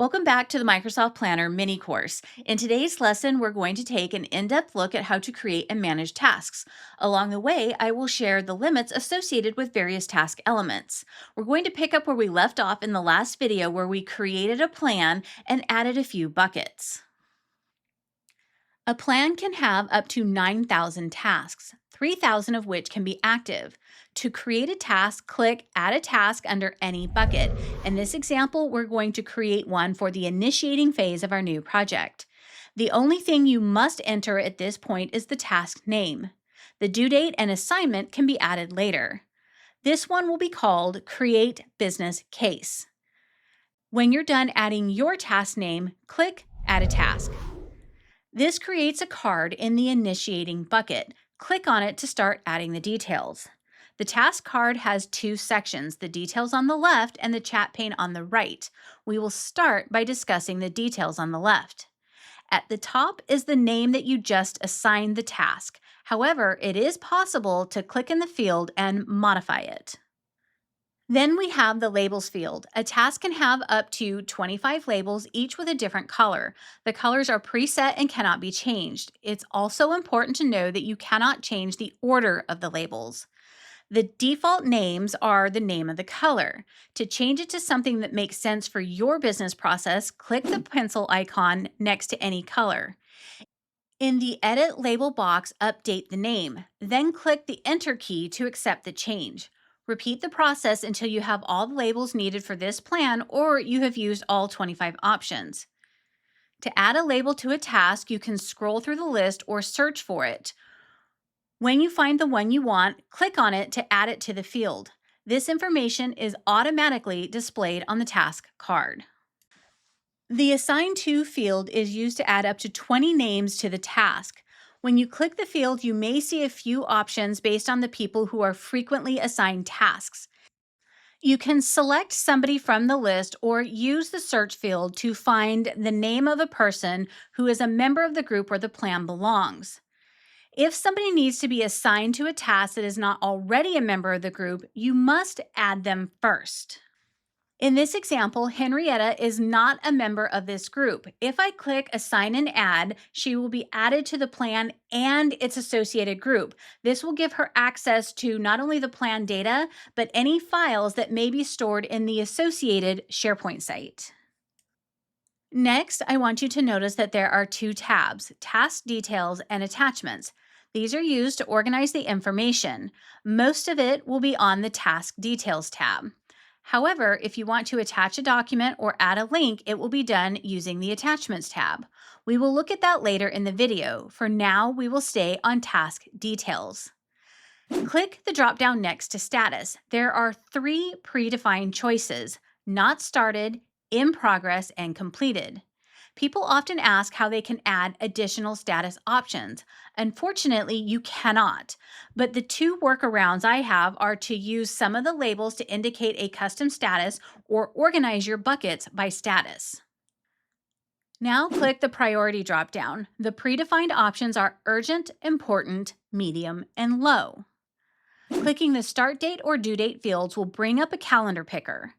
Welcome back to the Microsoft Planner mini course. In today's lesson, we're going to take an in-depth look at how to create and manage tasks. Along the way, I will share the limits associated with various task elements. We're going to pick up where we left off in the last video where we created a plan and added a few buckets. A plan can have up to 9,000 tasks, 3,000 of which can be active. To create a task, click Add a Task under any bucket. In this example, we're going to create one for the initiating phase of our new project. The only thing you must enter at this point is the task name. The due date and assignment can be added later. This one will be called Create Business Case. When you're done adding your task name, click Add a Task. This creates a card in the initiating bucket. Click on it to start adding the details. The task card has two sections, the details on the left and the chat pane on the right. We will start by discussing the details on the left. At the top is the name that you just assigned the task. However, it is possible to click in the field and modify it. Then we have the labels field. A task can have up to 25 labels, each with a different color. The colors are preset and cannot be changed. It's also important to know that you cannot change the order of the labels. The default names are the name of the color. To change it to something that makes sense for your business process, click the pencil icon next to any color. In the Edit Label box, update the name. Then click the Enter key to accept the change. Repeat the process until you have all the labels needed for this plan or you have used all 25 options. To add a label to a task, you can scroll through the list or search for it. When you find the one you want, click on it to add it to the field. This information is automatically displayed on the task card. The Assign To field is used to add up to 20 names to the task. When you click the field, you may see a few options based on the people who are frequently assigned tasks. You can select somebody from the list or use the search field to find the name of a person who is a member of the group where the plan belongs. If somebody needs to be assigned to a task that is not already a member of the group, you must add them first. In this example, Henrietta is not a member of this group. If I click Assign and Add, she will be added to the plan and its associated group. This will give her access to not only the plan data, but any files that may be stored in the associated SharePoint site. Next, I want you to notice that there are two tabs, Task Details and Attachments. These are used to organize the information. Most of it will be on the Task Details tab. However, if you want to attach a document or add a link, it will be done using the Attachments tab. We will look at that later in the video. For now, we will stay on Task Details. Click the drop-down next to Status. There are three predefined choices: Not Started, In Progress, and Completed. People often ask how they can add additional status options. Unfortunately, you cannot, but the two workarounds I have are to use some of the labels to indicate a custom status or organize your buckets by status. Now click the priority dropdown. The predefined options are urgent, important, medium, and low. Clicking the start date or due date fields will bring up a calendar picker.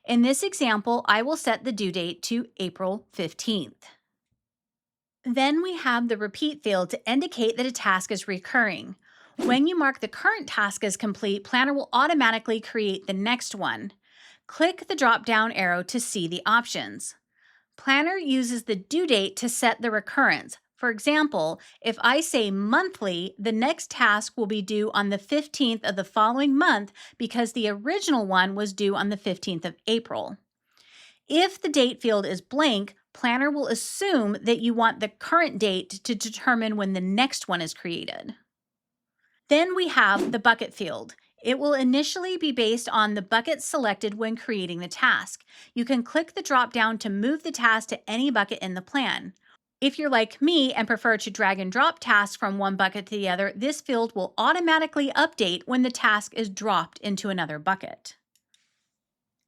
In this example, I will set the due date to April 15th. Then we have the repeat field to indicate that a task is recurring. When you mark the current task as complete, Planner will automatically create the next one. Click the drop-down arrow to see the options. Planner uses the due date to set the recurrence. For example, if I say monthly, the next task will be due on the 15th of the following month because the original one was due on the 15th of April. If the date field is blank, Planner will assume that you want the current date to determine when the next one is created. Then we have the bucket field. It will initially be based on the bucket selected when creating the task. You can click the drop-down to move the task to any bucket in the plan. If you're like me and prefer to drag and drop tasks from one bucket to the other, this field will automatically update when the task is dropped into another bucket.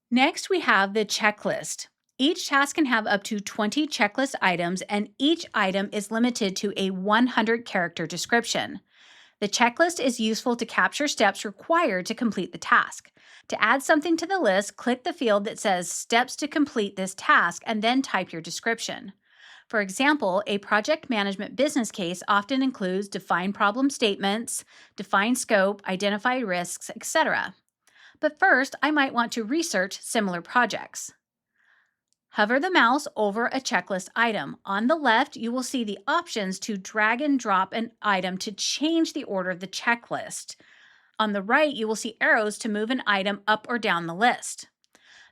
Next, we have the checklist. Each task can have up to 20 checklist items, and each item is limited to a 100-character description. The checklist is useful to capture steps required to complete the task. To add something to the list, click the field that says Steps to complete this task and then type your description. For example, a project management business case often includes define problem statements, define scope, identify risks, etc. But first, I might want to research similar projects. Hover the mouse over a checklist item. On the left, you will see the options to drag and drop an item to change the order of the checklist. On the right, you will see arrows to move an item up or down the list.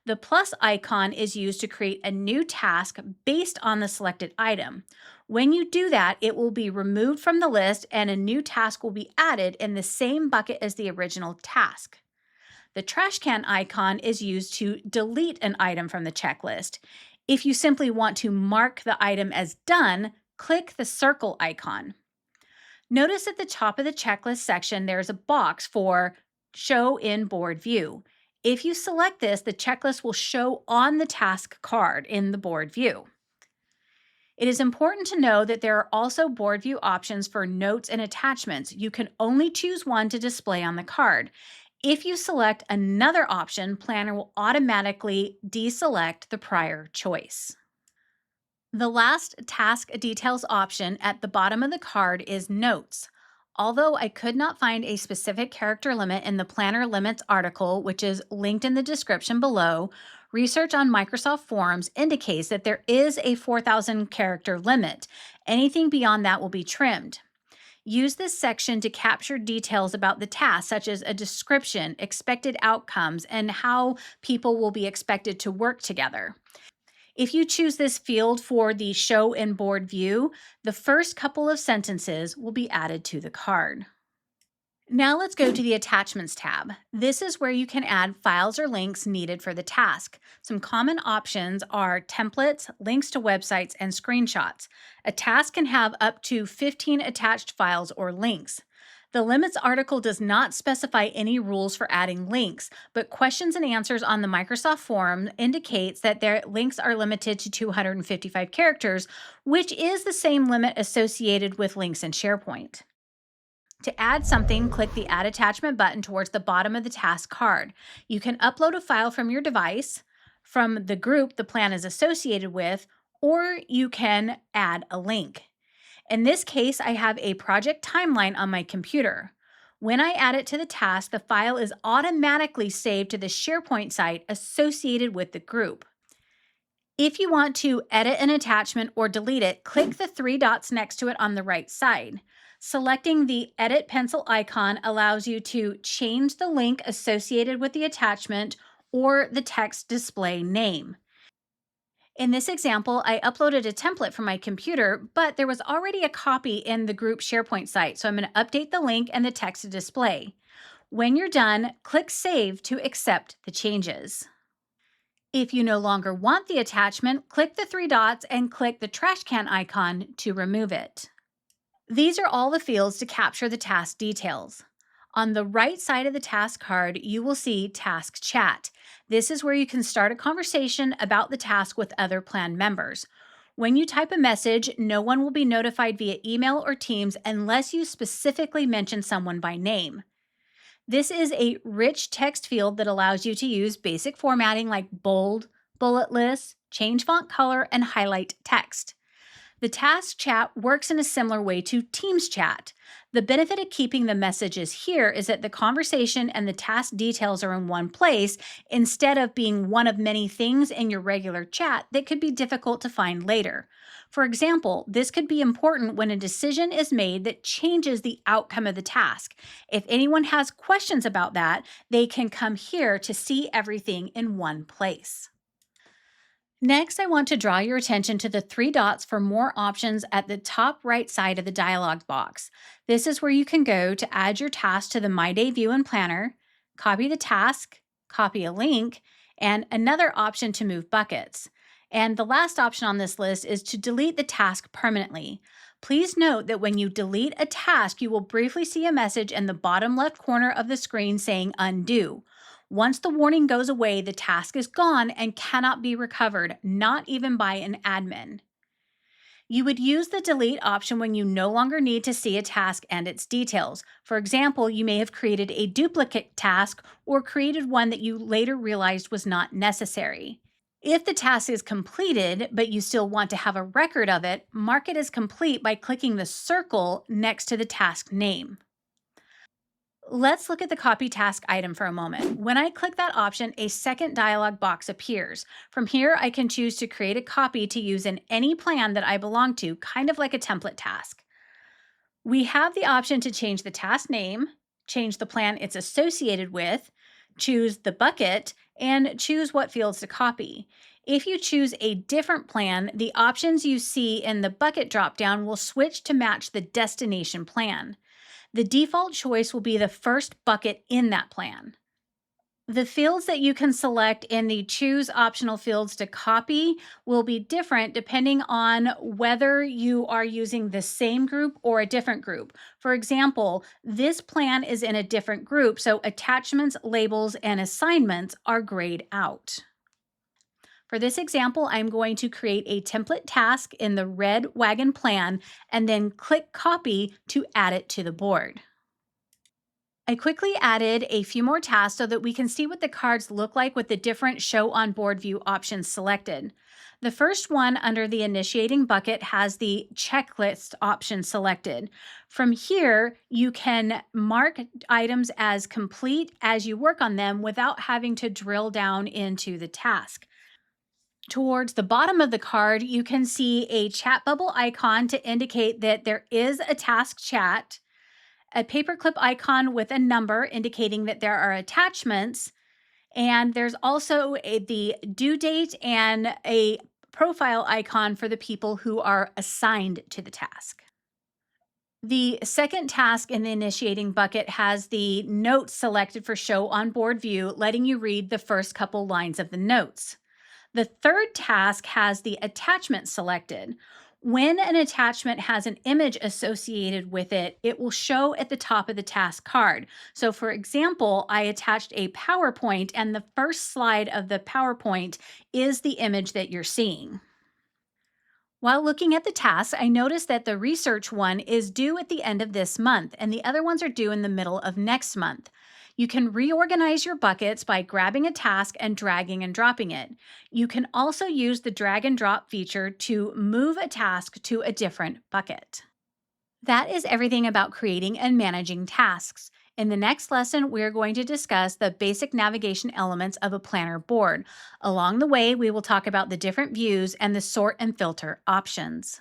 The plus icon is used to create a new task based on the selected item. When you do that, it will be removed from the list and a new task will be added in the same bucket as the original task. The trash can icon is used to delete an item from the checklist. If you simply want to mark the item as done, click the circle icon. Notice at the top of the checklist section, there's a box for Show in Board View. If you select this, the checklist will show on the task card in the board view. It is important to know that there are also board view options for notes and attachments. You can only choose one to display on the card. If you select another option, Planner will automatically deselect the prior choice. The last task details option at the bottom of the card is Notes. Although I could not find a specific character limit in the Planner Limits article, which is linked in the description below, research on Microsoft Forums indicates that there is a 4,000 character limit. Anything beyond that will be trimmed. Use this section to capture details about the task, such as a description, expected outcomes, and how people will be expected to work together. If you choose this field for the Show in Board View, the first couple of sentences will be added to the card. Now let's go to the Attachments tab. This is where you can add files or links needed for the task. Some common options are templates, links to websites, and screenshots. A task can have up to 15 attached files or links. The limits article does not specify any rules for adding links, but questions and answers on the Microsoft Forum indicates that their links are limited to 255 characters, which is the same limit associated with links in SharePoint. To add something, click the Add Attachment button towards the bottom of the task card. You can upload a file from your device, from the group the plan is associated with, or you can add a link. In this case, I have a project timeline on my computer. When I add it to the task, the file is automatically saved to the SharePoint site associated with the group. If you want to edit an attachment or delete it, click the three dots next to it on the right side. Selecting the Edit Pencil icon allows you to change the link associated with the attachment or the text display name. In this example, I uploaded a template from my computer, but there was already a copy in the group SharePoint site, so I'm going to update the link and the text to display. When you're done, click Save to accept the changes. If you no longer want the attachment, click the three dots and click the trash can icon to remove it. These are all the fields to capture the task details. On the right side of the task card, you will see Task Chat. This is where you can start a conversation about the task with other plan members. When you type a message, no one will be notified via email or Teams unless you specifically mention someone by name. This is a rich text field that allows you to use basic formatting like bold, bullet lists, change font color, and highlight text. The task chat works in a similar way to Teams chat. The benefit of keeping the messages here is that the conversation and the task details are in one place instead of being one of many things in your regular chat that could be difficult to find later. For example, this could be important when a decision is made that changes the outcome of the task. If anyone has questions about that, they can come here to see everything in one place. Next, I want to draw your attention to the three dots for more options at the top right side of the dialog box. This is where you can go to add your task to the My Day view in Planner, copy the task, copy a link, and another option to move buckets. And the last option on this list is to delete the task permanently. Please note that when you delete a task, you will briefly see a message in the bottom left corner of the screen saying Undo. Once the warning goes away, the task is gone and cannot be recovered, not even by an admin. You would use the delete option when you no longer need to see a task and its details. For example, you may have created a duplicate task or created one that you later realized was not necessary. If the task is completed, but you still want to have a record of it, mark it as complete by clicking the circle next to the task name. Let's look at the copy task item for a moment. When I click that option, a second dialog box appears. From here, I can choose to create a copy to use in any plan that I belong to, kind of like a template task. We have the option to change the task name, change the plan it's associated with, choose the bucket, and choose what fields to copy. If you choose a different plan, the options you see in the bucket dropdown will switch to match the destination plan. The default choice will be the first bucket in that plan. The fields that you can select in the choose optional fields to copy will be different depending on whether you are using the same group or a different group. For example, this plan is in a different group, so attachments, labels, and assignments are grayed out. For this example, I'm going to create a template task in the red wagon plan and then click copy to add it to the board. I quickly added a few more tasks so that we can see what the cards look like with the different show on board view options selected. The first one under the initiating bucket has the checklist option selected. From here, you can mark items as complete as you work on them without having to drill down into the task. Towards the bottom of the card, you can see a chat bubble icon to indicate that there is a task chat, a paperclip icon with a number indicating that there are attachments, and there's also the due date and a profile icon for the people who are assigned to the task. The second task in the initiating bucket has the notes selected for show on board view, letting you read the first couple lines of the notes. The third task has the attachment selected. When an attachment has an image associated with it, it will show at the top of the task card. So, for example, I attached a PowerPoint, and the first slide of the PowerPoint is the image that you're seeing. While looking at the tasks, I noticed that the research one is due at the end of this month, and the other ones are due in the middle of next month. You can reorganize your buckets by grabbing a task and dragging and dropping it. You can also use the drag and drop feature to move a task to a different bucket. That is everything about creating and managing tasks. In the next lesson, we're going to discuss the basic navigation elements of a planner board. Along the way, we will talk about the different views and the sort and filter options.